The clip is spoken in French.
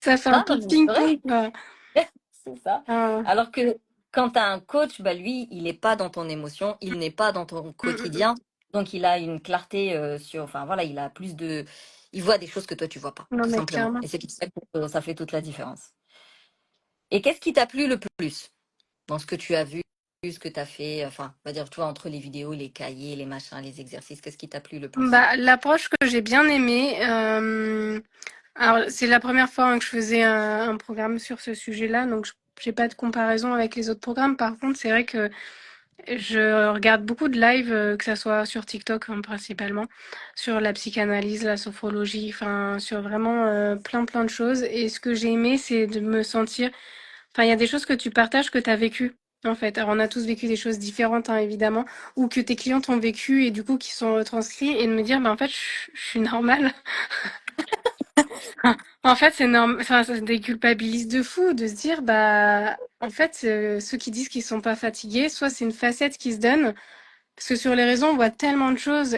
Ça fait un Non, peu de mais c'est vrai. ping-pong, quoi. C'est ça. Ah. Alors que quand tu as un coach, bah lui, il n'est pas dans ton émotion, il n'est pas dans ton Mm, mm, mm. quotidien. Donc il a une clarté sur. Enfin voilà, il a plus de. Il voit des choses que toi tu vois pas, Non, tout mais simplement. clairement. Et c'est pour ça que ça fait toute la différence. Et qu'est-ce qui t'a plu le plus dans ce que tu as vu, ce que tu as fait, enfin, on va dire, tu vois, entre les vidéos, les cahiers, les machins, les exercices, qu'est-ce qui t'a plu le plus? Bah, l'approche que j'ai bien aimée, alors c'est la première fois hein, que je faisais un programme sur ce sujet-là, donc j'ai pas de comparaison avec les autres programmes. Par contre, c'est vrai que je regarde beaucoup de lives, que ça soit sur TikTok hein, principalement, sur la psychanalyse, la sophrologie, enfin sur vraiment plein de choses. Et ce que j'ai aimé, c'est de me sentir. Enfin, il y a des choses que tu partages que tu as vécues, en fait. Alors, on a tous vécu des choses différentes, hein, évidemment, ou que tes clientes ont vécu et du coup qui sont retranscrits, et de me dire, bah, en fait, je suis normale. En fait, c'est normal. Enfin, ça se déculpabilise de fou de se dire, bah, en fait, ceux qui disent qu'ils sont pas fatigués, soit c'est une facette qui se donne, parce que sur les réseaux, on voit tellement de choses